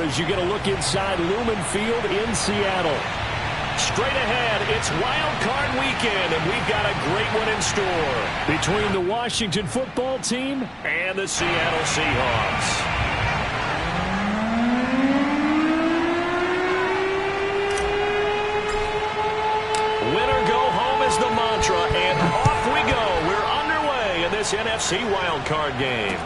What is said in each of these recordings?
as you get a look inside Lumen Field in Seattle. Straight ahead, it's Wildcard weekend, and we've got a great one in store between the Washington football team and the Seattle Seahawks. Winner go home is the mantra, and off we go. We're underway in this NFC Wildcard game.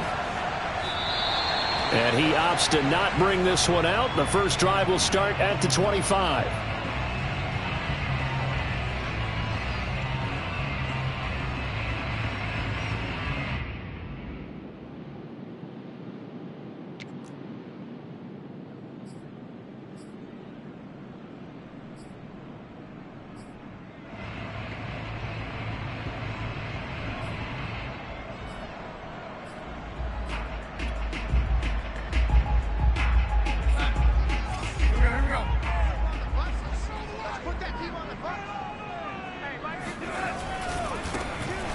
And he opts to not bring this one out. The first drive will start at the 25.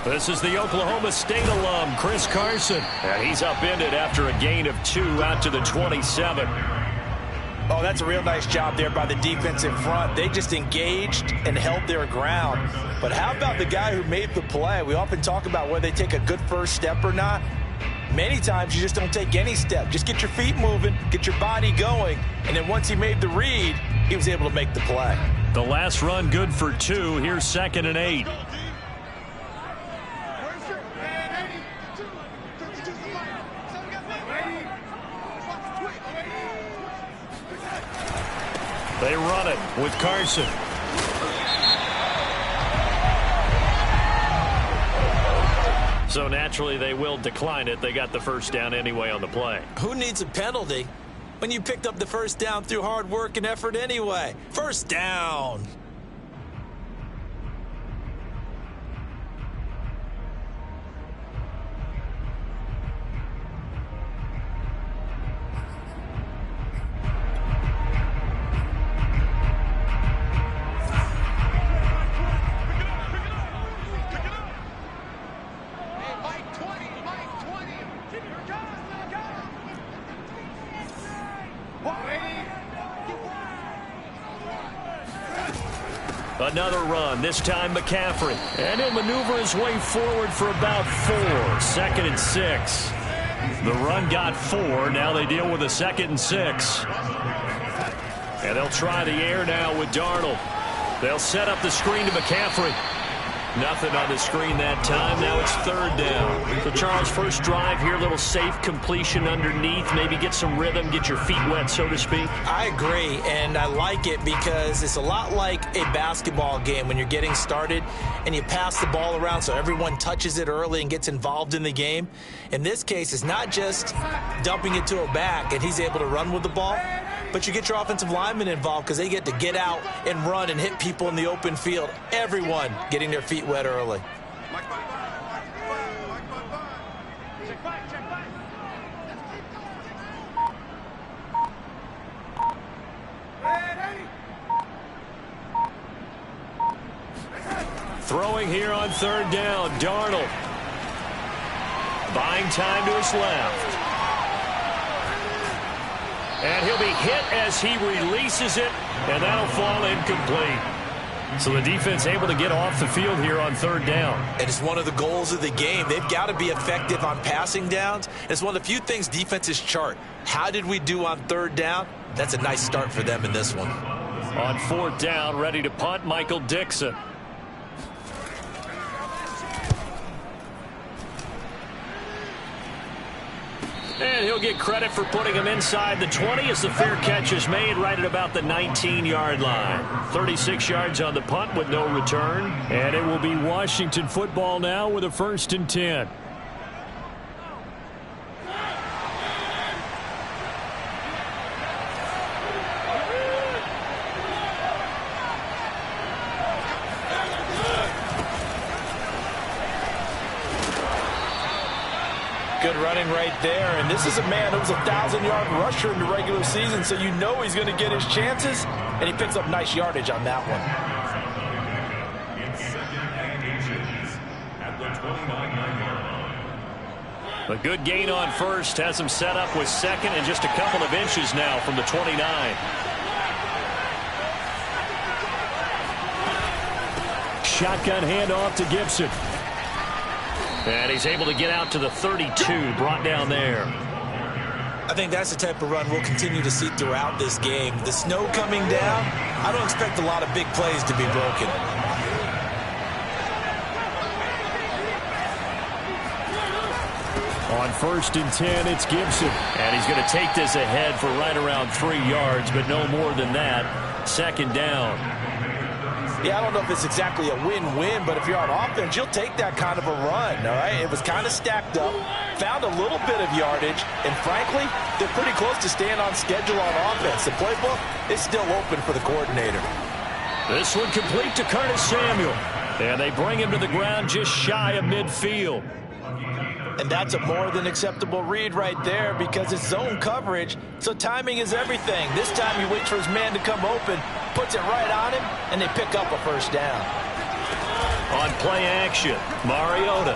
This is the Oklahoma State alum, Chris Carson. And he's upended after a gain of 2 out to the 27. Oh, that's a real nice job there by the defense in front. They just engaged and held their ground. But how about the guy who made the play? We often talk about whether they take a good first step or not. Many times you just don't take any step. Just get your feet moving, get your body going. And then once he made the read, he was able to make the play. The last run good for 2. Here's 2nd and 8. They run it with Carson. So naturally they will decline it. They got the first down anyway on the play. Who needs a penalty when you picked up the first down through hard work and effort anyway? First down. Another run, this time McCaffrey. And he'll maneuver his way forward for about 4. 2nd and 6. The run got 4. Now they deal with a 2nd and 6. And they'll try the air now with Darnold. They'll set up the screen to McCaffrey. Nothing on the screen that time. Now it's 3rd down. So Charles, first drive here, little safe completion underneath. Maybe get some rhythm, get your feet wet, so to speak. I agree, and I like it because it's a lot like a basketball game when you're getting started and you pass the ball around so everyone touches it early and gets involved in the game. In this case, it's not just dumping it to a back and he's able to run with the ball, but you get your offensive linemen involved because they get to get out and run and hit people in the open field. Everyone getting their feet wet early. Throwing here on 3rd down, Darnold. Buying time to his left. And he'll be hit as he releases it, and that'll fall incomplete. So the defense able to get off the field here on 3rd down. And it's one of the goals of the game. They've got to be effective on passing downs. It's one of the few things defenses chart. How did we do on 3rd down? That's a nice start for them in this one. On 4th down, ready to punt, Michael Dixon. And he'll get credit for putting him inside the 20 as the fair catch is made right at about the 19-yard line. 36 yards on the punt with no return. And it will be Washington football now with a 1st and 10. Good running right there, and this is a man who was a 1,000-yard rusher in the regular season, so you know he's going to get his chances, and he picks up nice yardage on that one. In 2nd and 8 at the 29-yard line. A good gain on first has him set up with second and just a couple of inches now from the 29. Shotgun handoff to Gibson. And he's able to get out to the 32, brought down there. I think that's the type of run we'll continue to see throughout this game. The snow coming down, I don't expect a lot of big plays to be broken. On 1st and 10, it's Gibson. And he's going to take this ahead for right around 3 yards, but no more than that. 2nd down. Yeah, I don't know if it's exactly a win-win, but if you're on offense, you'll take that kind of a run, all right? It was kind of stacked up, found a little bit of yardage, and frankly, they're pretty close to staying on schedule on offense. The playbook is still open for the coordinator. This one complete to Curtis Samuel. And they bring him to the ground just shy of midfield. And that's a more than acceptable read right there because it's zone coverage, so timing is everything. This time he waits for his man to come open, puts it right on him, and they pick up a 1st down. On play action, Mariota.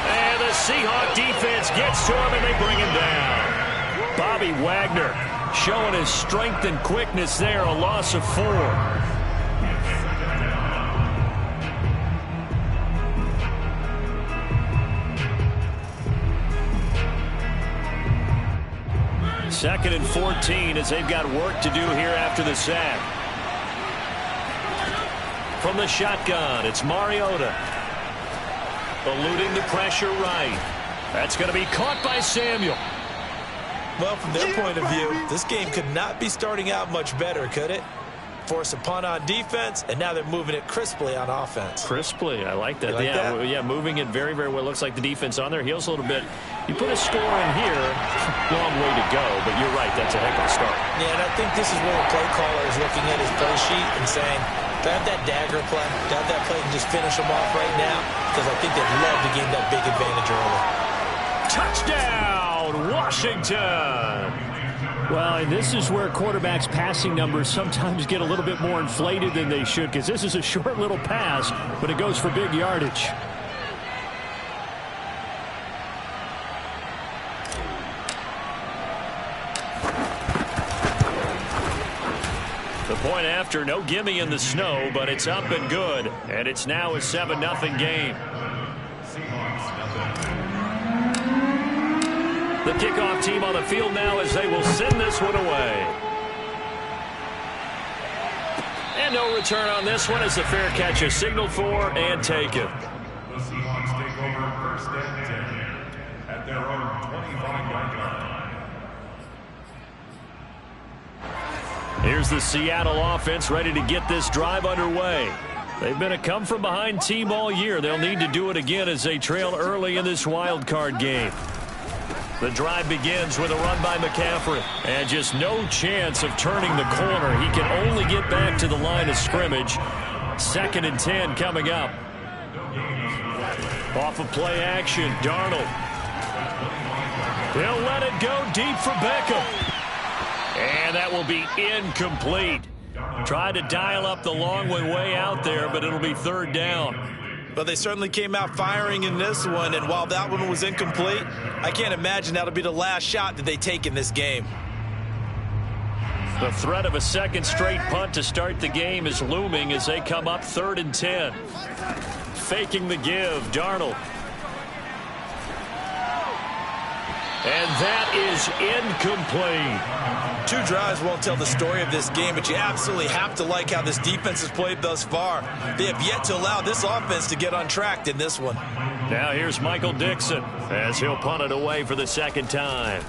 And the Seahawk defense gets to him, and they bring him down. Bobby Wagner showing his strength and quickness there, a loss of 4. Second and 14 as they've got work to do here after the sack. From the shotgun, it's Mariota. Eluding the pressure right. That's going to be caught by Samuel. Well, from their point of view, this game could not be starting out much better, could it? Force a punt on defense, and now they're moving it crisply on offense. Crisply, I like that. Like yeah, that? Yeah, moving it very, very well. Looks like the defense on their heels a little bit. You put a score in here, long way to go, but you're right, that's a heck of a start. Yeah, and I think this is where the play caller is looking at his play sheet and saying, grab that dagger play, grab that play and just finish them off right now, because I think they'd love to gain that big advantage early. Touchdown, Washington! Well, and this is where quarterbacks' passing numbers sometimes get a little bit more inflated than they should, because this is a short little pass, but it goes for big yardage. The point after, no gimme in the snow, but it's up and good, and it's now a 7-0 game. The kickoff team on the field now as they will send this one away. And no return on this one as the fair catch is signaled for and taken. The Seahawks take over 1st and 10 at their own 25-yard line. Here's the Seattle offense ready to get this drive underway. They've been a come-from-behind team all year. They'll need to do it again as they trail early in this wild card game. The drive begins with a run by McCaffrey. And just no chance of turning the corner. He can only get back to the line of scrimmage. 2nd and 10 coming up. Off of play action, Darnold. He'll let it go deep for Beckham. And that will be incomplete. Tried to dial up the long way out there, but it'll be 3rd down. But they certainly came out firing in this one, and while that one was incomplete, I can't imagine that'll be the last shot that they take in this game. The threat of a 2nd straight punt to start the game is looming as they come up 3rd and 10. Faking the give, Darnold. And that is incomplete. 2 drives won't tell the story of this game, but you absolutely have to like how this defense has played thus far. They have yet to allow this offense to get untracked in this one. Now here's Michael Dixon as he'll punt it away for the 2nd time.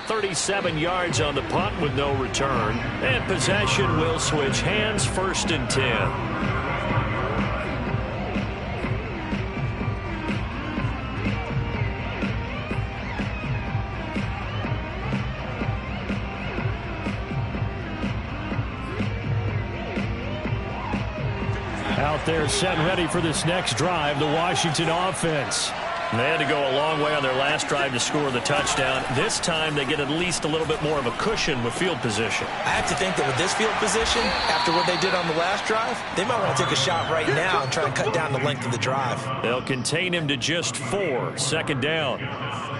.37 yards on the punt with no return. And possession will switch hands, 1st and 10. Out there set ready for this next drive, the Washington offense. They had to go a long way on their last drive to score the touchdown. This time they get at least a little bit more of a cushion with field position. I have to think that with this field position, after what they did on the last drive, they might want to take a shot right now and try and cut down the length of the drive. They'll contain him to just 4, second down.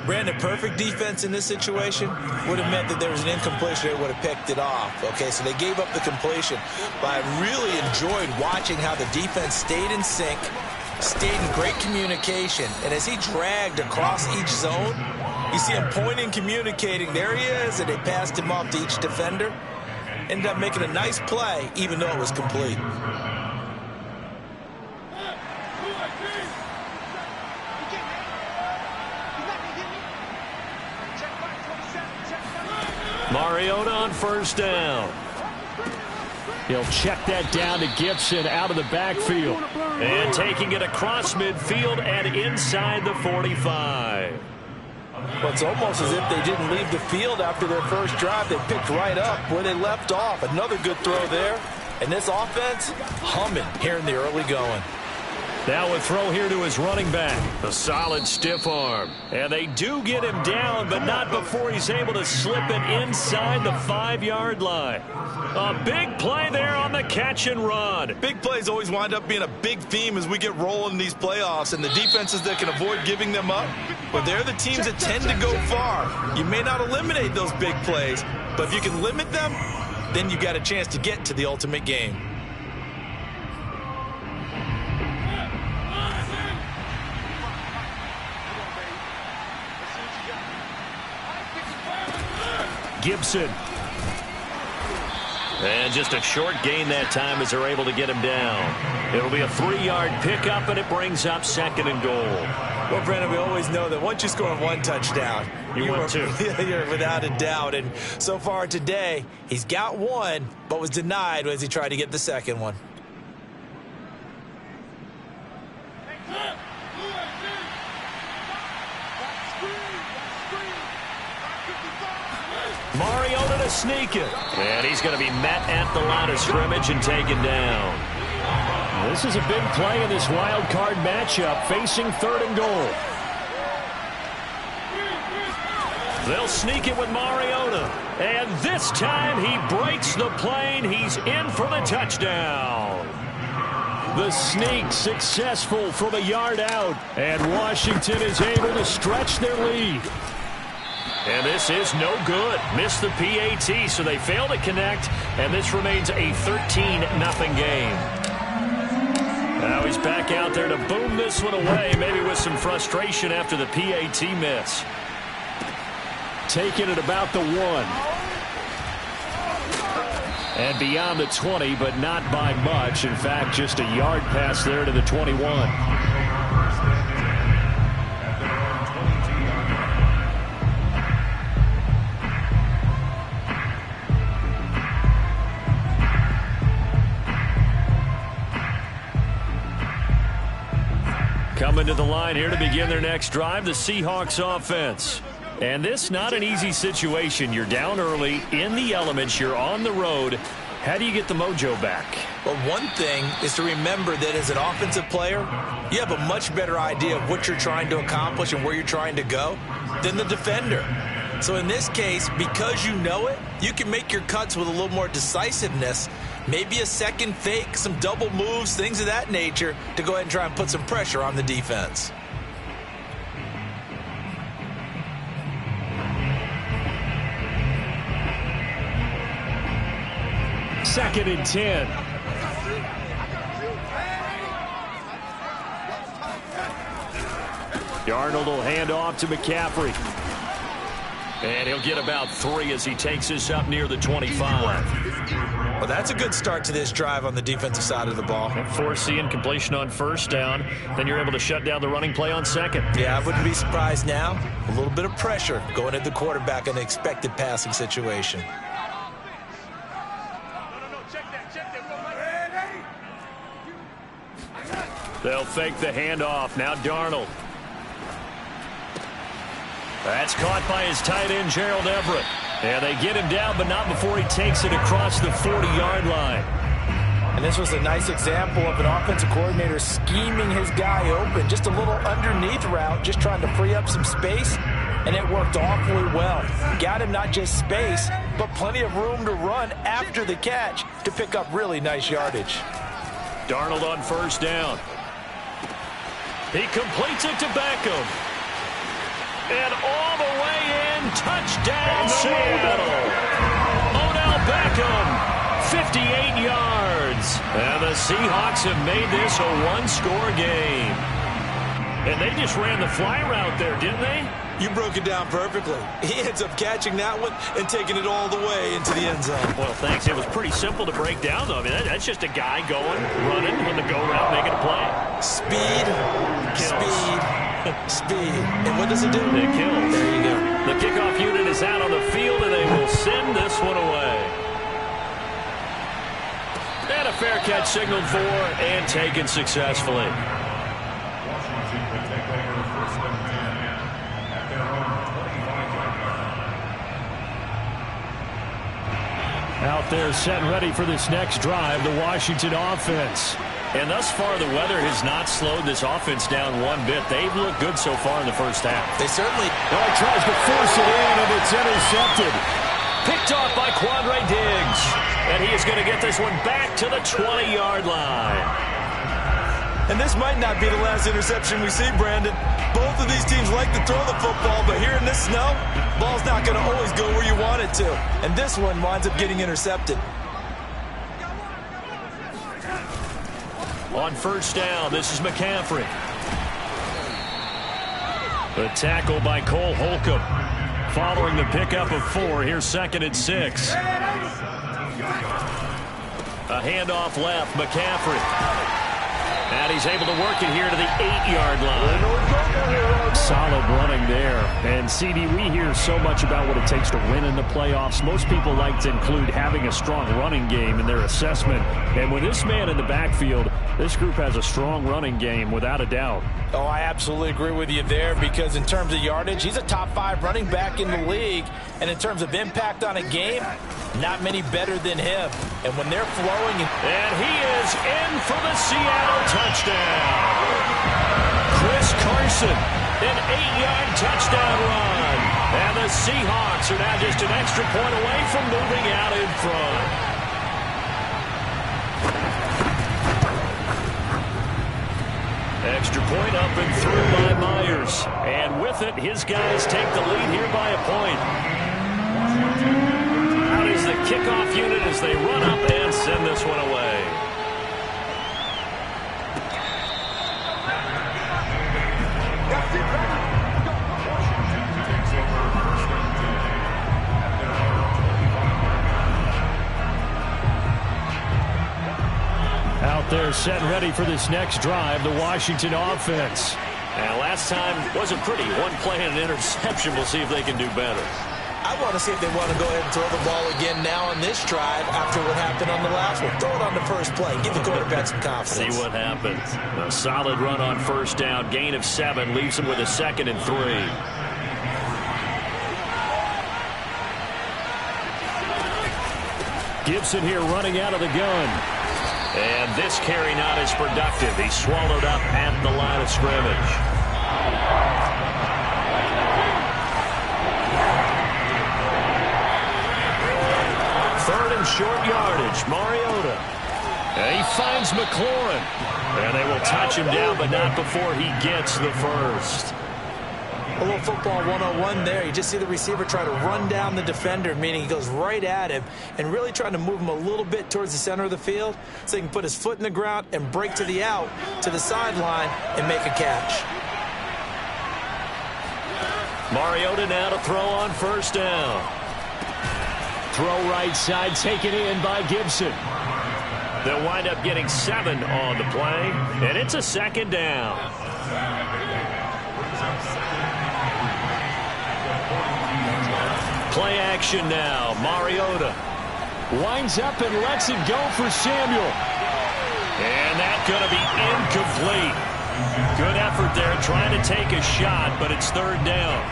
Brandon, perfect defense in this situation would have meant that there was an incompletion. They would have picked it off. Okay, so they gave up the completion. But I really enjoyed watching how the defense stayed in sync, stayed in great communication, and as he dragged across each zone, you see him pointing, communicating. There he is, and they passed him off to each defender. Ended up making a nice play, even though it was complete. Mariota on first down. He'll check that down to Gibson out of the backfield. And taking it across midfield and inside the 45. Well, it's almost as if they didn't leave the field after their first drive. They picked right up where they left off. Another good throw there. And this offense, humming here in the early going. Now a throw here to his running back. A solid stiff arm. And they do get him down, but not before he's able to slip it inside the 5-yard line. A big play there on the catch and run. Big plays always wind up being a big theme as we get rolling in these playoffs, and the defenses that can avoid giving them up, but they're the teams that tend to go far. You may not eliminate those big plays, but if you can limit them, then you got a chance to get to the ultimate game. Gibson. And just a short gain that time as they're able to get him down. It'll be a 3-yard pickup, and it brings up second and goal. Well, Brandon, we always know that once you score 1 touchdown, you're without a doubt. And so far today, he's got 1, but was denied as he tried to get the second one. Mariota to sneak it. And he's going to be met at the line of scrimmage and taken down. This is a big play in this wild card matchup, facing third and goal. They'll sneak it with Mariota. And this time he breaks the plane. He's in for the touchdown. The sneak successful from a yard out. And Washington is able to stretch their lead. And this is no good. Missed the PAT, so they fail to connect, and this remains a 13-0 game. Now he's back out there to boom this one away, maybe with some frustration after the PAT miss. Taking it about the 1. And beyond the 20, but not by much. In fact, just a yard pass there to the 21. Coming to the line here to begin their next drive, the Seahawks offense. And this not an easy situation. You're down early, in the elements, you're on the road. How do you get the mojo back? Well, one thing is to remember that as an offensive player, you have a much better idea of what you're trying to accomplish and where you're trying to go than the defender. So in this case, because you know it, you can make your cuts with a little more decisiveness. Maybe a second fake, some double moves, things of that nature to go ahead and try and put some pressure on the defense. Second and 10. Darnold will hand off to McCaffrey. And he'll get about 3 as he takes this up near the 25. Well, that's a good start to this drive on the defensive side of the ball. Force the incompletion on first down. Then you're able to shut down the running play on second. Yeah, I wouldn't be surprised now. A little bit of pressure going at the quarterback in an expected passing situation. They'll fake the handoff. Now Darnold. That's caught by his tight end, Gerald Everett. And they get him down, but not before he takes it across the 40-yard line. And this was a nice example of an offensive coordinator scheming his guy open. Just a little underneath route, just trying to free up some space, and it worked awfully well. Got him not just space, but plenty of room to run after the catch to pick up really nice yardage. Darnold on first down. He completes it to Beckham. And all the way in, touchdown Seattle. Odell Beckham. 58 yards. And the Seahawks have made this a one-score game. And they just ran the fly route there, didn't they? You broke it down perfectly. He ends up catching that one and taking it all the way into the end zone. Well, thanks. It was pretty simple to break down, though. I mean, that's just a guy going, running on the go route, making a play. Speed, speed, speed. And what does it do? It kills. There you go. The kickoff unit is out on the field, and they will send this one away. And a fair catch signaled for and taken successfully. Washington will take over first and 10 at their own 25-yard line. Out there set and ready for this next drive, the Washington offense. And thus far, the weather has not slowed this offense down one bit. They've looked good so far in the first half. They certainly... Well, he tries to force it in, and it's intercepted. Picked off by Quandre Diggs. And he is going to get this one back to the 20-yard line. And this might not be the last interception we see, Brandon. Both of these teams like to throw the football, but here in this snow, ball's not going to always go where you want it to. And this one winds up getting intercepted. On first down, this is McCaffrey. The tackle by Cole Holcomb. Following the pickup of 4, here's 2nd and 6. A handoff left, McCaffrey. And he's able to work it here to the 8-yard line. Solid running there. And, CD, we hear so much about what it takes to win in the playoffs. Most people like to include having a strong running game in their assessment. And with this man in the backfield, this group has a strong running game, without a doubt. Oh, I absolutely agree with you there, because in terms of yardage, he's a top 5 running back in the league. And in terms of impact on a game, not many better than him. And when they're flowing... And he is in for the Seattle touchdown. Chris Carson, an 8-yard touchdown run. And the Seahawks are now just an extra point away from moving out in front. Extra point up and through by Myers. And with it, his guys take the lead here by a point. Out is the kickoff unit as they run up and send this one away. Washington takes over first and 10 at their own 25-yard line. Out there set and ready for this next drive, the Washington offense. And last time wasn't pretty. One play and an interception. We'll see if they can do better. I want to see if they want to go ahead and throw the ball again now on this drive after what happened on the last one. Throw it on the first play. Give the quarterback some confidence. See what happens. A solid run on first down. Gain of 7 leaves him with a 2nd and 3. Gibson here running out of the gun. And this carry not as productive. He's swallowed up at the line of scrimmage. Third and short yardage. Mariota. And he finds McLaurin. And they will touch him down, but not before he gets the first. A little football 101 there. You just see the receiver try to run down the defender, meaning he goes right at him and really trying to move him a little bit towards the center of the field so he can put his foot in the ground and break to the out, to the sideline, and make a catch. Mariota now to throw on first down. Throw right side, taken in by Gibson. They'll wind up getting 7 on the play, and it's a 2nd down. Play action now. Mariota winds up and lets it go for Samuel. And that's going to be incomplete. Good effort there trying to take a shot, but it's 3rd down.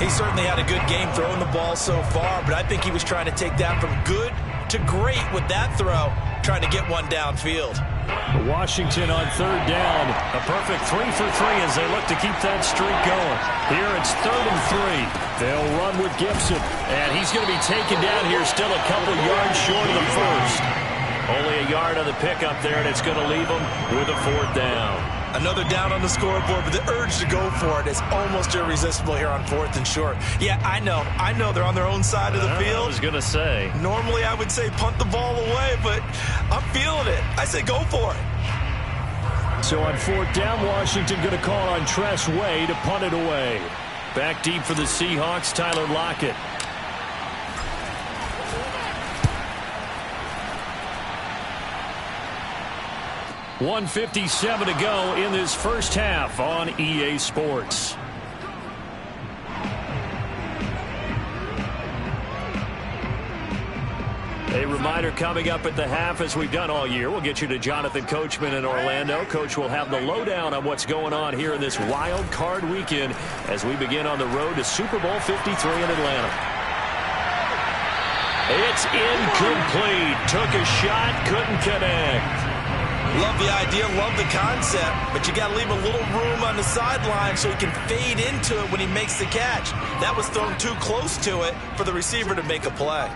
He certainly had a good game throwing the ball so far, but I think he was trying to take that from good to great with that throw. trying to get one downfield. Washington on third down. A perfect 3 for 3 as they look to keep that streak going. Here it's 3rd and 3. They'll run with Gibson. And he's going to be taken down here, still a couple yards short of the first. Only a yard on the pickup there, and it's going to leave them with a 4th down. Another down on the scoreboard, but the urge to go for it is almost irresistible here on 4th and short. Yeah, I know they're on their own side of the field. I was going to say. Normally I would say punt the ball away, but I'm feeling it. I say go for it. So on 4th down, Washington going to call on Tress Way to punt it away. Back deep for the Seahawks, Tyler Lockett. .157 to go in this first half on EA Sports. A reminder coming up at the half, as we've done all year. We'll get you to Jonathan Coachman in Orlando. Coach will have the lowdown on what's going on here in this wild card weekend as we begin on the road to Super Bowl 53 in Atlanta. It's incomplete. Took a shot, couldn't connect. Love the idea, love the concept, but you got to leave a little room on the sideline so he can fade into it when he makes the catch. That was thrown too close to it for the receiver to make a play.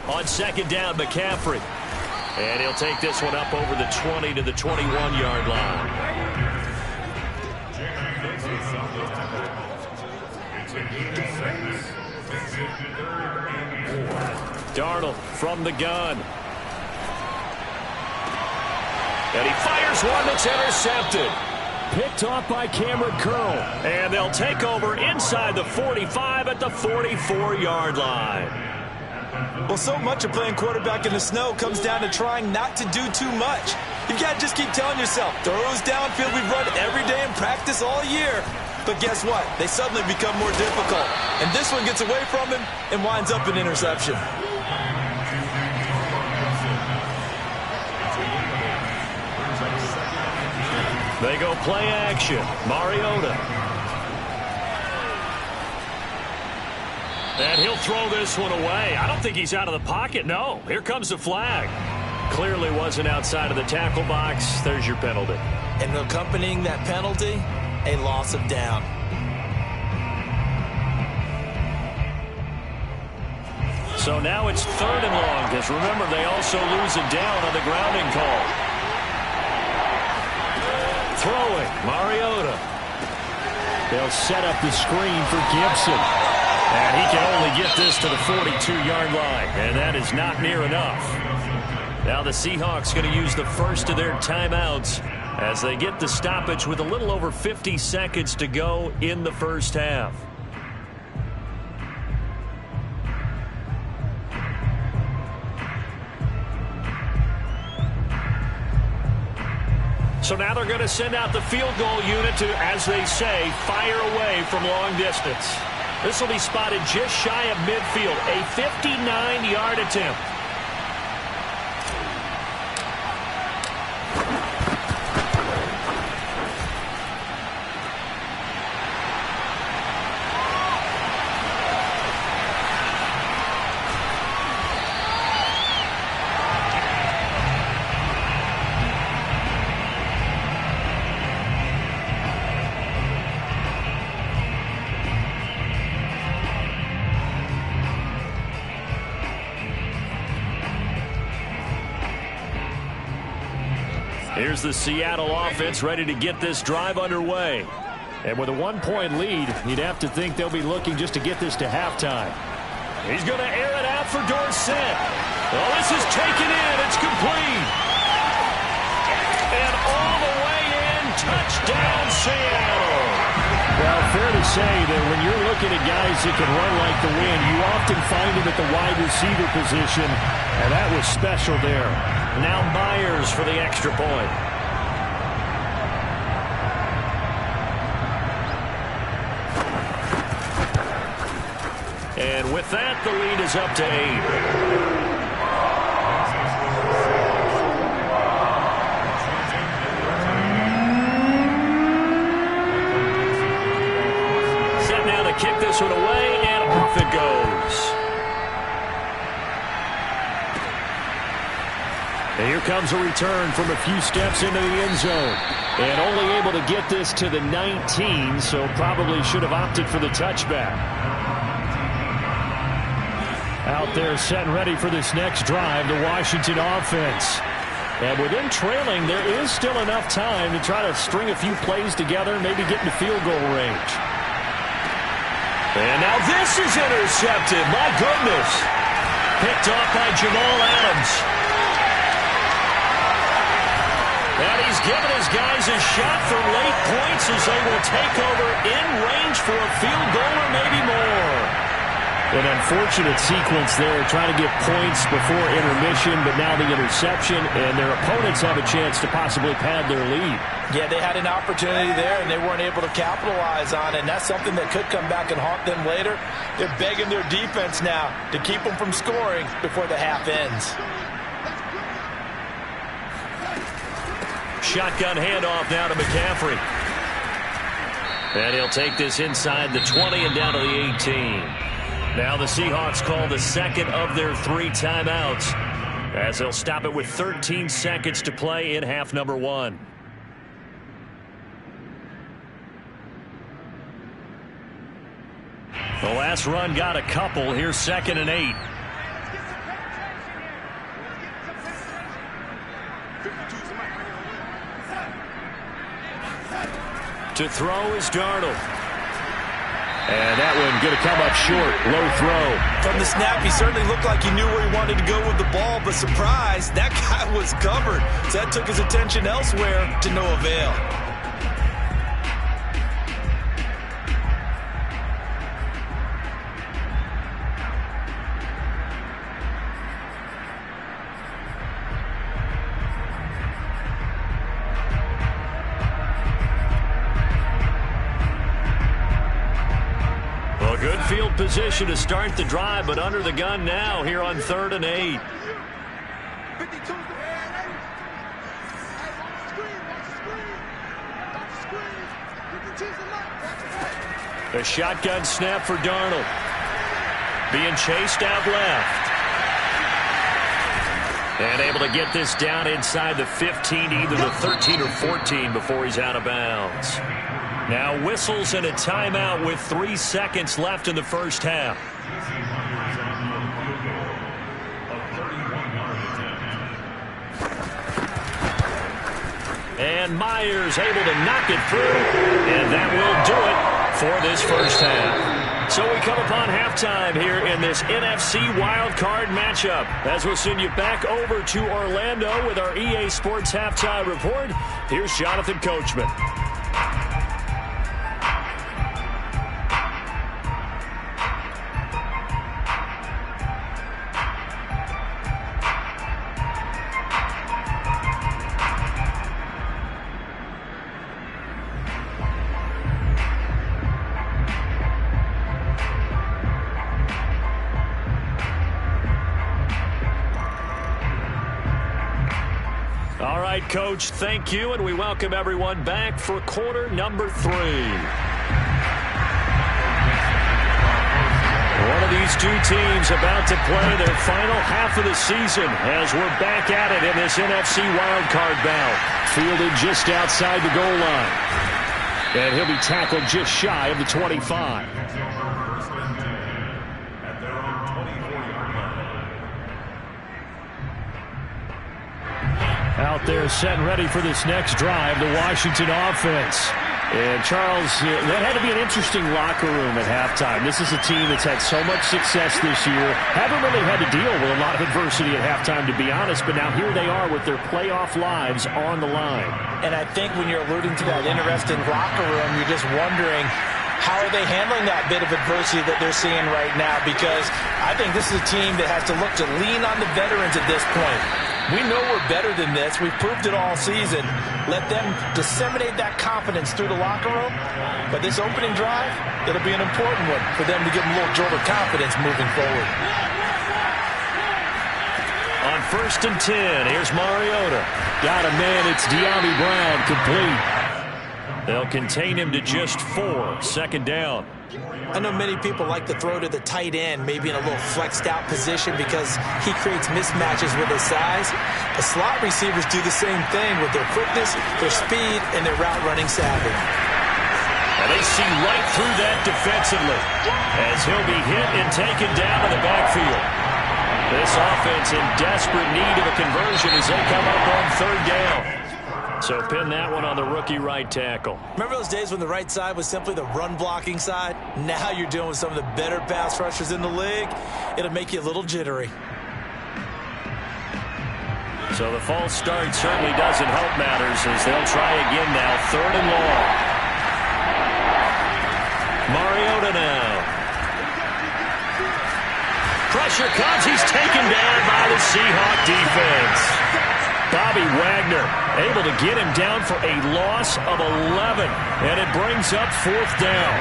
On 2nd down, McCaffrey. And he'll take this one up over the 20 to the 21-yard line. Darnold from the gun. And he fires one that's intercepted. Picked off by Cameron Curl. And they'll take over inside the 45 at the 44-yard line. Well, so much of playing quarterback in the snow comes down to trying not to do too much. You've got to just keep telling yourself, throws downfield we've run every day in practice all year. But guess what? They suddenly become more difficult. And this one gets away from him and winds up an interception. They go play action. Mariota. And he'll throw this one away. I don't think he's out of the pocket. No, here comes the flag. Clearly wasn't outside of the tackle box. There's your penalty. And accompanying that penalty, a loss of down. So now it's 3rd and long, because remember, they also lose a down on the grounding call. Throwing, Mariota. They'll set up the screen for Gibson. And he can only get this to the 42-yard line, and that is not near enough. Now the Seahawks going to use the first of their timeouts as they get the stoppage with a little over 50 seconds to go in the first half. So now they're going to send out the field goal unit to, as they say, fire away from long distance. This will be spotted just shy of midfield, a 59-yard attempt. Here's the Seattle offense ready to get this drive underway. And with a 1-point lead, you'd have to think they'll be looking just to get this to halftime. He's going to air it out for Dorsett. Well, this is taken in. It's complete. And all the way in, touchdown Seattle. Well, fair to say that when you're looking at guys that can run like the wind, you often find them at the wide receiver position, and that was special there. Now Myers for the extra point. And with that, the lead is up to 8. this one away, and off it goes. And here comes a return from a few steps into the end zone. And only able to get this to the 19, so probably should have opted for the touchback. Out there set and ready for this next drive, the Washington offense. And with them trailing, there is still enough time to try to string a few plays together, maybe get into field goal range. And now this is intercepted. My goodness. Picked off by Jamal Adams. And he's given his guys a shot for late points as they will take over in range for a field goal or maybe more. An unfortunate sequence there, trying to get points before intermission, but now the interception, and their opponents have a chance to possibly pad their lead. Yeah, they had an opportunity there, and they weren't able to capitalize on it, and that's something that could come back and haunt them later. They're begging their defense now to keep them from scoring before the half ends. Shotgun handoff now to McCaffrey. And he'll take this inside the 20 and down to the 18. Now the Seahawks call the second of their 3 timeouts as they'll stop it with 13 seconds to play in half number 1. The last run got a couple. Here's 2nd and 8. To throw is Darnold. And that one going to come up short. Low throw. From the snap, he certainly looked like he knew where he wanted to go with the ball, but surprise, that guy was covered. So that took his attention elsewhere to no avail. Good field position to start the drive, but under the gun now here on 3rd and 8. A shotgun snap for Darnold. Being chased out left. And able to get this down inside the 15, either the 13 or 14 before he's out of bounds. Now whistles and a timeout with 3 seconds left in the first half. And Myers able to knock it through, and that will do it for this first half. So we come upon halftime here in this NFC Wildcard matchup as we'll send you back over to Orlando with our EA Sports Halftime Report. Here's Jonathan Coachman. Coach, thank you, and we welcome everyone back for quarter number 3. One of these two teams about to play their final half of the season as we're back at it in this NFC wildcard bout. Fielded just outside the goal line. And he'll be tackled just shy of the 25. Out there set and ready for this next drive, the Washington offense. And Charles, that had to be an interesting locker room at halftime. This is a team that's had so much success this year. Haven't really had to deal with a lot of adversity at halftime, to be honest, but now here they are with their playoff lives on the line. And I think when you're alluding to that interesting locker room, you're just wondering, how are they handling that bit of adversity that they're seeing right now? Because I think this is a team that has to look to lean on the veterans at this point. We know we're better than this. We've proved it all season. Let them disseminate that confidence through the locker room. But this opening drive, it'll be an important one for them to give them a little jolt of confidence moving forward. On 1st and 10, here's Mariota. Got a man, it's De'Ami Brown, complete. They'll contain him to just 4. Second down. I know many people like to throw to the tight end, maybe in a little flexed out position because he creates mismatches with his size. The slot receivers do the same thing with their quickness, their speed, and their route running savvy. And they see right through that defensively as he'll be hit and taken down in the backfield. This offense in desperate need of a conversion as they come up on third down. So pin that one on the rookie right tackle. Remember those days when the right side was simply the run-blocking side? Now you're dealing with some of the better pass rushers in the league. It'll make you a little jittery. So the false start certainly doesn't help matters as they'll try again now. Third and long. Mariota now. Pressure comes. He's taken down by the Seahawk defense. Bobby Wagner able to get him down for a loss of 11. And it brings up fourth down.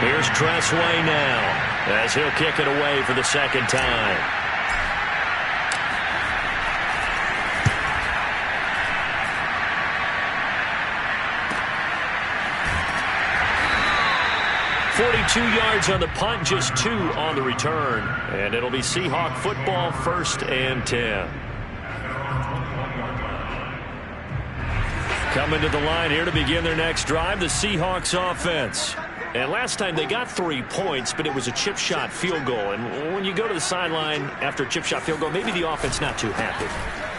Here's Tressway now as he'll kick it away for the second time. .42 yards on the punt, just 2 on the return. And it'll be Seahawk football, 1st and 10. Coming to the line here to begin their next drive, the Seahawks offense. And last time they got 3 points, but it was a chip shot field goal. And when you go to the sideline after a chip shot field goal, maybe the offense not too happy.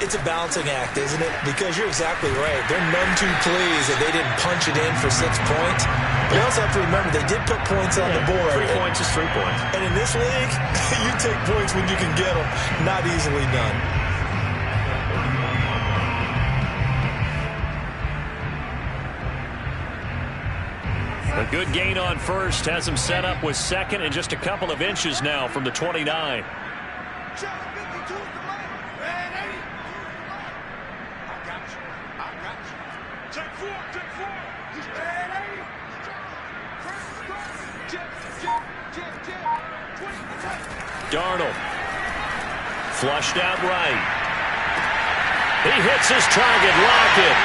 It's a balancing act, isn't it? Because you're exactly right. They're none too pleased that they didn't punch it in for 6 points. But you also have to remember they did put points on the board. 3 points is 3 points. And in this league, you take points when you can get them. Not easily done. A good gain on first has him set up with second and just a couple of inches now from the 29. Darnold flushed out right. He hits his target, Lockett.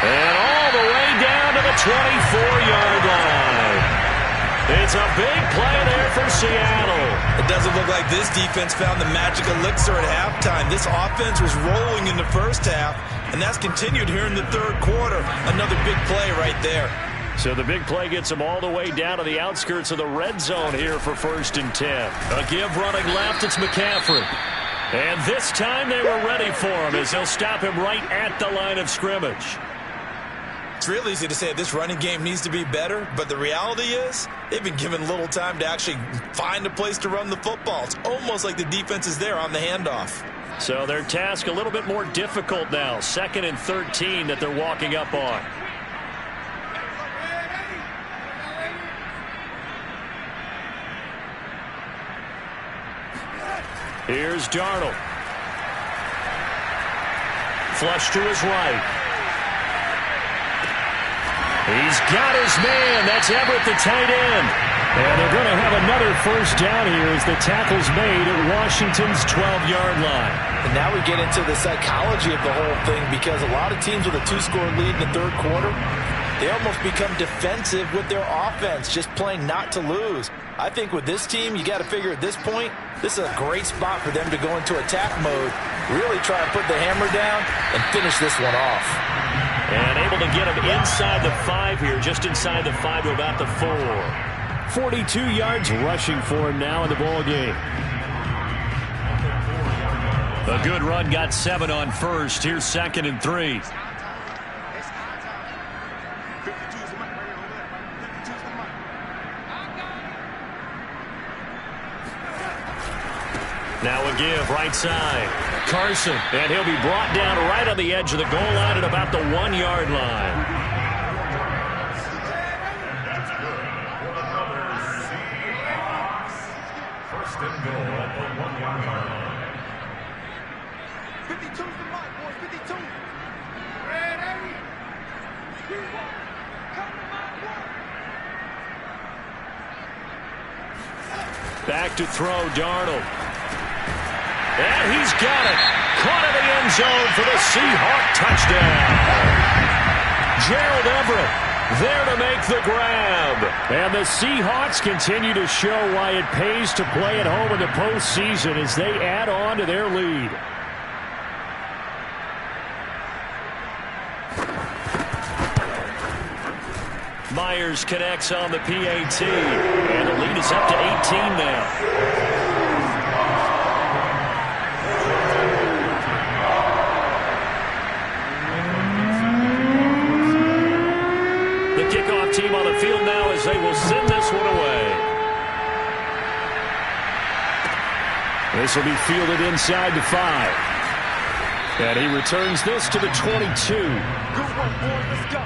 And all the way down to the 24-yard line. It's a big play there for Seattle. It doesn't look like this defense found the magic elixir at halftime. This offense was rolling in the first half, and that's continued here in the third quarter. Another big play right there. So the big play gets them all the way down to the outskirts of the red zone here for 1st and 10. A give running left, it's McCaffrey. And this time they were ready for him as they'll stop him right at the line of scrimmage. It's real easy to say this running game needs to be better, but the reality is they've been given little time to actually find a place to run the football. It's almost like the defense is there on the handoff. So their task a little bit more difficult now. 2nd and 13 that they're walking up on. Here's Darnold. Flush to his right. He's got his man. That's Everett, the tight end. And they're going to have another first down here as the tackle's made at Washington's 12-yard line. And now we get into the psychology of the whole thing because a lot of teams with a 2-score lead in the third quarter, they almost become defensive with their offense, just playing not to lose. I think with this team, you got to figure at this point, this is a great spot for them to go into attack mode, really try and put the hammer down and finish this one off. And able to get him inside the 5 here, just inside the 5 to about the 4. 42 yards rushing for him now in the ball game. A good run, got 7 on first. Here's 2nd and 3. Now a give, right side. Carson, and he'll be brought down right on the edge of the goal line at about the 1-yard line. First and goal at the 1-yard line. 52's the mark, boys. 52. Ready? Come to my work. Back to throw, Darnold. And he's got it. Caught in the end zone for the Seahawk touchdown. Gerald Everett there to make the grab. And the Seahawks continue to show why it pays to play at home in the postseason as they add on to their lead. Myers connects on the PAT, and the lead is up to 18 now. The kickoff team on the field now as they will send this one away. This will be fielded inside the 5. And he returns this to the 22. Good one, boy. Let's go.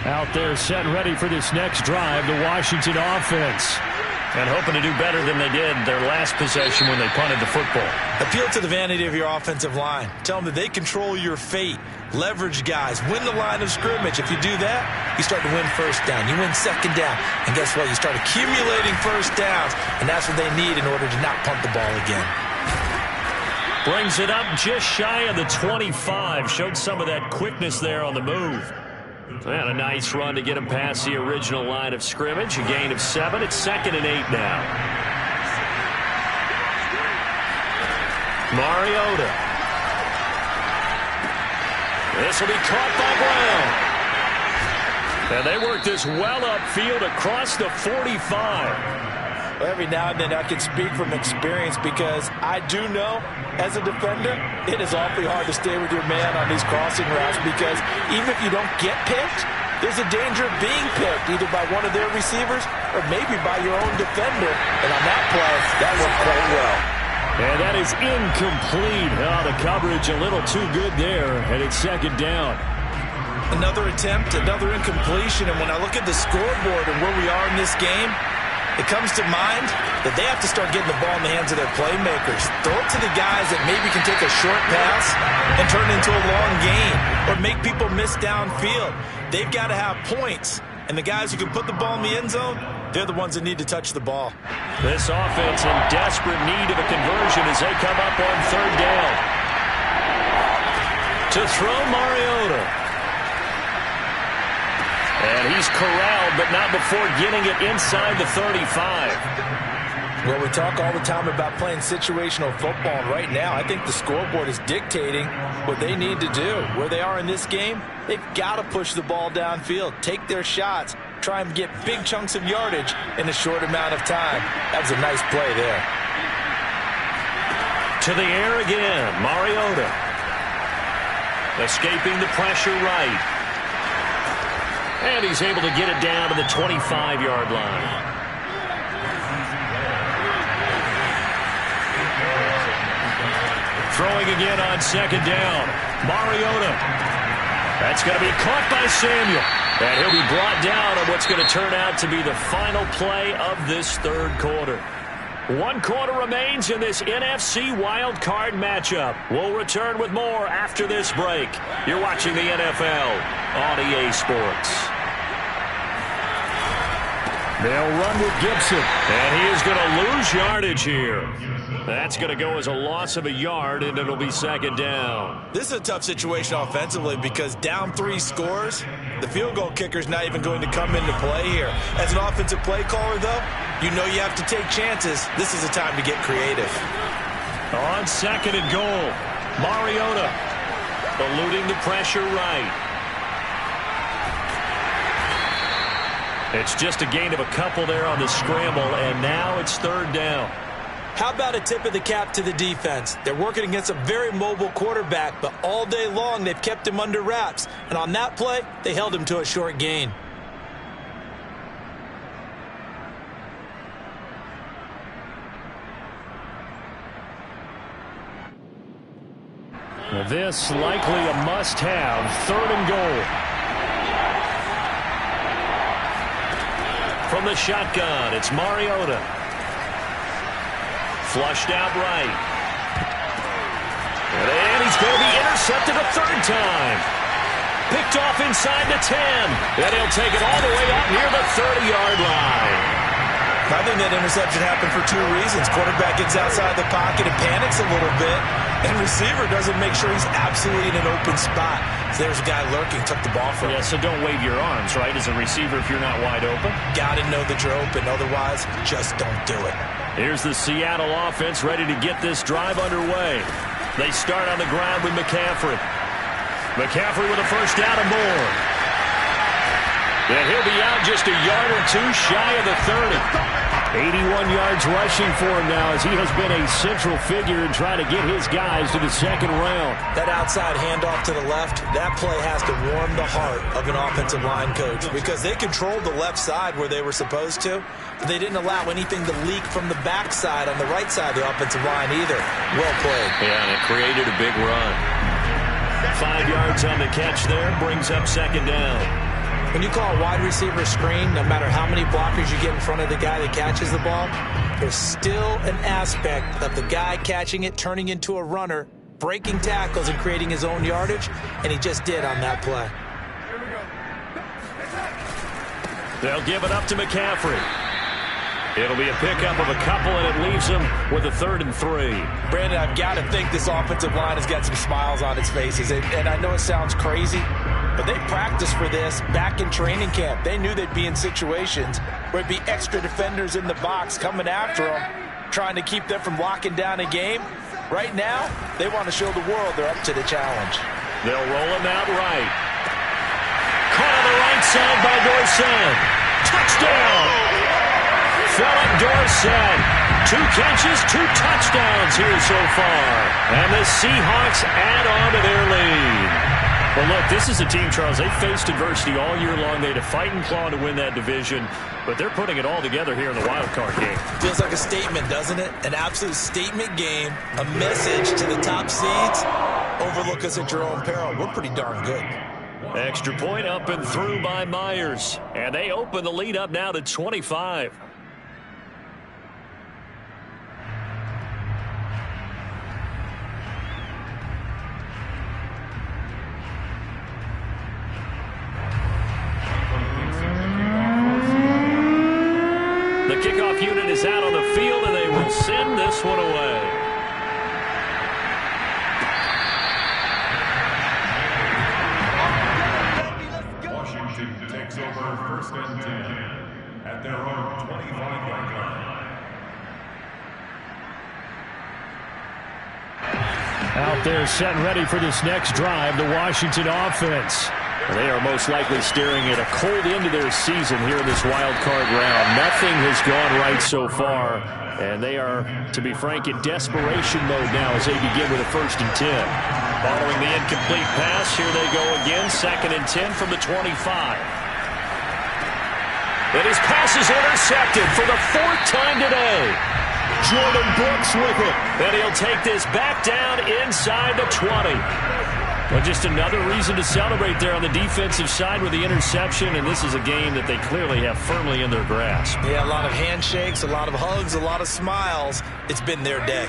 Out there set ready for this next drive, the Washington offense. And hoping to do better than they did their last possession when they punted the football. Appeal to the vanity of your offensive line. Tell them that they control your fate. Leverage guys. Win the line of scrimmage. If you do that, you start to win first down. You win second down. And guess what? You start accumulating first downs. And that's what they need in order to not punt the ball again. Brings it up just shy of the 25. Showed some of that quickness there on the move. And a nice run to get him past the original line of scrimmage. A gain of 7. It's 2nd and 8 now. Mariota. This will be caught by Brown. And they work this well upfield across the 45. Well, every now and then I can speak from experience because I do know as a defender it is awfully hard to stay with your man on these crossing routes because even if you don't get picked, there's a danger of being picked either by one of their receivers or maybe by your own defender. And on that play, that worked quite well. And that is incomplete. Oh, the coverage a little too good there, and it's 2nd down. Another attempt, another incompletion, and when I look at the scoreboard and where we are in this game, it comes to mind that they have to start getting the ball in the hands of their playmakers. Throw it to the guys that maybe can take a short pass and turn it into a long gain or make people miss downfield. They've got to have points, and the guys who can put the ball in the end zone, they're the ones that need to touch the ball. This offense in desperate need of a conversion as they come up on 3rd down. To throw Mariota. And he's corralled, but not before getting it inside the 35. Well, we talk all the time about playing situational football, and right now I think the scoreboard is dictating what they need to do. Where they are in this game, they've got to push the ball downfield, take their shots, try and get big chunks of yardage in a short amount of time. That was a nice play there. To the air again, Mariota. Escaping the pressure right. And he's able to get it down to the 25-yard line. Throwing again on 2nd down. Mariota. That's going to be caught by Samuel. And he'll be brought down on what's going to turn out to be the final play of this 3rd quarter. 1 quarter remains in this NFC Wildcard matchup. We'll return with more after this break. You're watching the NFL on EA Sports. They'll run with Gibson, and he is going to lose yardage here. That's going to go as a loss of a yard, and it'll be 2nd down. This is a tough situation offensively because down 3 scores, the field goal kicker's not even going to come into play here. As an offensive play caller, though, you know you have to take chances. This is a time to get creative. On 2nd and goal, Mariota eluding the pressure right. It's just a gain of a couple there on the scramble, and now it's 3rd down. How about a tip of the cap to the defense? They're working against a very mobile quarterback, but all day long they've kept him under wraps. And on that play, they held him to a short gain. This likely a must-have, 3rd and goal. From the shotgun, it's Mariota. Flushed out right. And he's going to be intercepted a 3rd time. Picked off inside the 10. And he'll take it all the way up near the 30-yard line. I think that interception happened for two reasons. Quarterback gets outside the pocket and panics a little bit, and receiver doesn't make sure he's absolutely in an open spot. So there's a guy lurking, took the ball from him. Yeah, so don't wave your arms, right, as a receiver if you're not wide open. Got to know that you're open. Otherwise, just don't do it. Here's the Seattle offense ready to get this drive underway. They start on the ground with McCaffrey. McCaffrey with a first down and more. And he'll be out just a yard or two shy of the 30. 81 yards rushing for him now as he has been a central figure in trying to get his guys to the second round. That outside handoff to the left, that play has to warm the heart of an offensive line coach because they controlled the left side where they were supposed to, but they didn't allow anything to leak from the backside on the right side of the offensive line either. Well played. Yeah, and it created a big run. 5 yards on the catch there, brings up second down. When you call a wide receiver screen, no matter how many blockers you get in front of the guy that catches the ball, there's still an aspect of the guy catching it, turning into a runner, breaking tackles and creating his own yardage, and he just did on that play. They'll give it up to McCaffrey. It'll be a pickup of a couple, and it leaves them with a 3rd and 3. Brandon, I've got to think this offensive line has got some smiles on its faces, and I know it sounds crazy, but they practiced for this back in training camp. They knew they'd be in situations where it'd be extra defenders in the box coming after them, trying to keep them from locking down a game. Right now, they want to show the world they're up to the challenge. They'll roll him out right. Caught on the right side by Dorsett. Touchdown! Philip Dorsett. 2 catches, 2 touchdowns here so far. And the Seahawks add on to their lead. Well, look, this is a team, Charles, they faced adversity all year long. They had to fight and claw to win that division, but they're putting it all together here in the Wildcard game. Feels like a statement, doesn't it? An absolute statement game, a message to the top seeds. Overlook us at your own peril. We're pretty darn good. Extra point up and through by Myers, and they open the lead up now to 25. The kickoff unit is out on the field, and they will send this one away. Washington takes over 1st and 10 at their own 25-yard line. Out there set and ready for this next drive, the Washington offense. They are most likely staring at a cold end of their season here in this wild card round. Nothing has gone right so far, and they are, to be frank, in desperation mode now as they begin with a 1st and 10. Following the incomplete pass, here they go again, 2nd and 10 from the 25. And his pass is intercepted for the 4th time today. Jordan Brooks with it, and he'll take this back down inside the 20. Well, just another reason to celebrate there on the defensive side with the interception, and this is a game that they clearly have firmly in their grasp. Yeah, a lot of handshakes, a lot of hugs, a lot of smiles. It's been their day.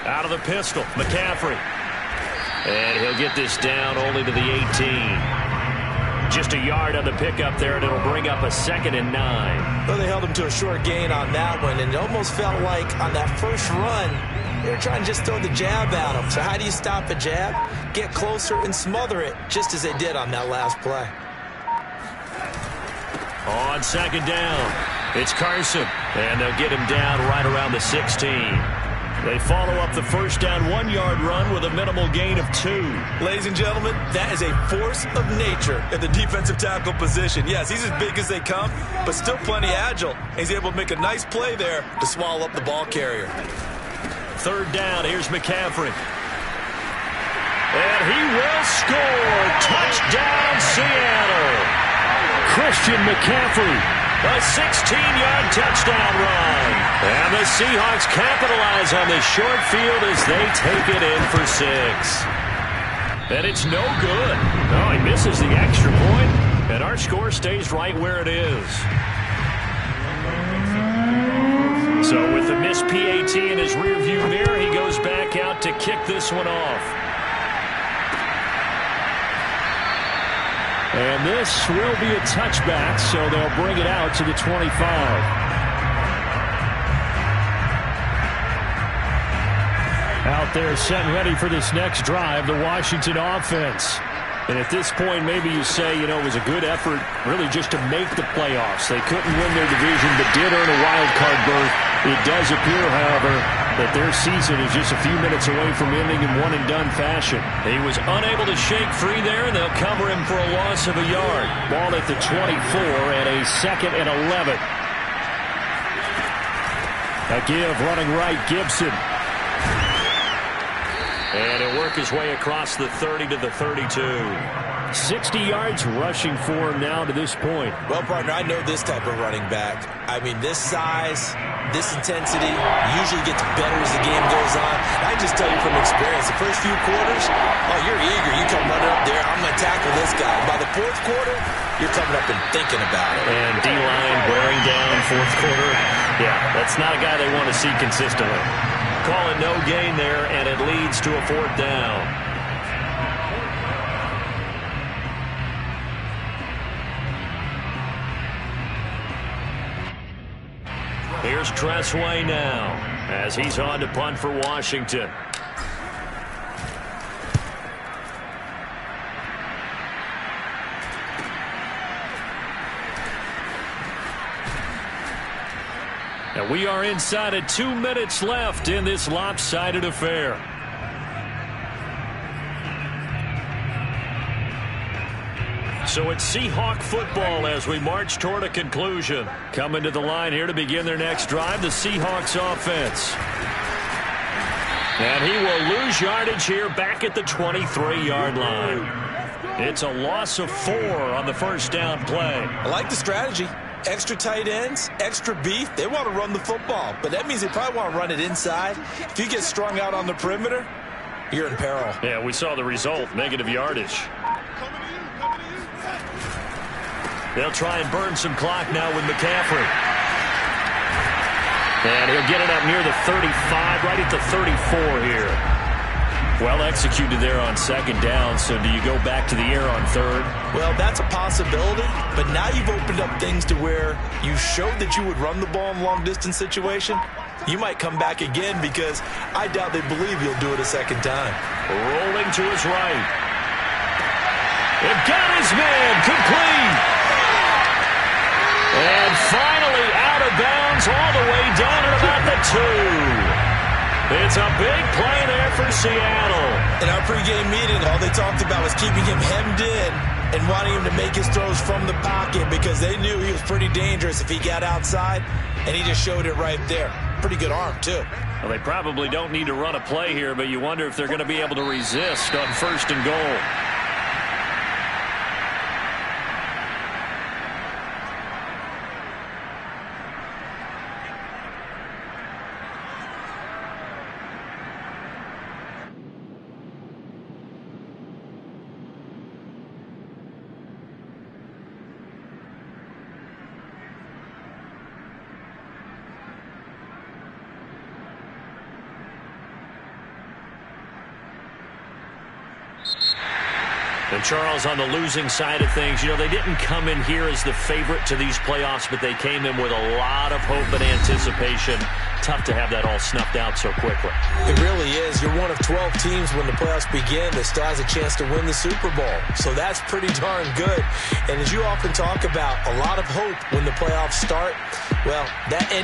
Out of the pistol, McCaffrey. And he'll get this down only to the 18. Just a yard on the pickup there, and it'll bring up a 2nd and 9. Well, they held him to a short gain on that one, and it almost felt like on that first run, they were trying to just throw the jab at him. So how do you stop a jab? Get closer and smother it, just as they did on that last play. On 2nd down, it's Carson, and they'll get him down right around the 16. They follow up the first down 1-yard run with a minimal gain of 2. Ladies and gentlemen, that is a force of nature at the defensive tackle position. Yes, he's as big as they come, but still plenty agile. He's able to make a nice play there to swallow up the ball carrier. 3rd down, here's McCaffrey. And he will score. Touchdown, Seattle. Christian McCaffrey, a 16-yard touchdown run. And the Seahawks capitalize on this short field as they take it in for 6. And it's no good. No, he misses the extra point, and our score stays right where it is. So with the missed PAT in his rearview mirror, he goes back out to kick this one off. And this will be a touchback, so they'll bring it out to the 25. Out there set and ready for this next drive, the Washington offense. And at this point, maybe you say, it was a good effort really just to make the playoffs. They couldn't win their division, but did earn a wild card berth. It does appear, however, that their season is just a few minutes away from ending in one-and-done fashion. He was unable to shake free there, and they'll cover him for a loss of a yard. Ball at the 24 and a 2nd and 11. A give running right, Gibson. And he'll work his way across the 30 to the 32. 60 yards rushing for him now to this point. Well, partner, I know this type of running back. I mean, this size, this intensity usually gets better as the game goes on. And I just tell you from experience, the first few quarters, you're eager. You come running up there, I'm going to tackle this guy. By the fourth quarter, you're coming up and thinking about it. And D-line wearing down fourth quarter. Yeah, that's not a guy they want to see consistently. Call it no gain there, and it leads to a 4th down. Here's Tressway now as he's on to punt for Washington. And we are inside of 2 minutes left in this lopsided affair. So it's Seahawk football as we march toward a conclusion. Coming to the line here to begin their next drive, the Seahawks offense. And he will lose yardage here back at the 23-yard line. It's a loss of 4 on the first down play. I like the strategy. Extra tight ends, extra beef. They want to run the football, but that means they probably want to run it inside. If you get strung out on the perimeter, you're in peril. Yeah, we saw the result, negative yardage. They'll try and burn some clock now with McCaffrey. And he'll get it up near the 35, right at the 34 here. Well executed there on 2nd down, so do you go back to the air on 3rd? Well, that's a possibility, but now you've opened up things to where you showed that you would run the ball in a long-distance situation. You might come back again because I doubt they believe you'll do it a 2nd time. Rolling to his right. It got his man complete. And finally out of bounds all the way down at about the 2. It's a big play there for Seattle. In our pregame meeting, all they talked about was keeping him hemmed in and wanting him to make his throws from the pocket because they knew he was pretty dangerous if he got outside, and he just showed it right there. Pretty good arm, too. Well, they probably don't need to run a play here, but you wonder if they're going to be able to resist on 1st and goal. And Charles, on the losing side of things, they didn't come in here as the favorite to these playoffs, but they came in with a lot of hope and anticipation. Tough to have that all snuffed out so quickly. It really is. You're one of 12 teams when the playoffs begin that still has a chance to win the Super Bowl. So that's pretty darn good. And as you often talk about, a lot of hope when the playoffs start. Well, that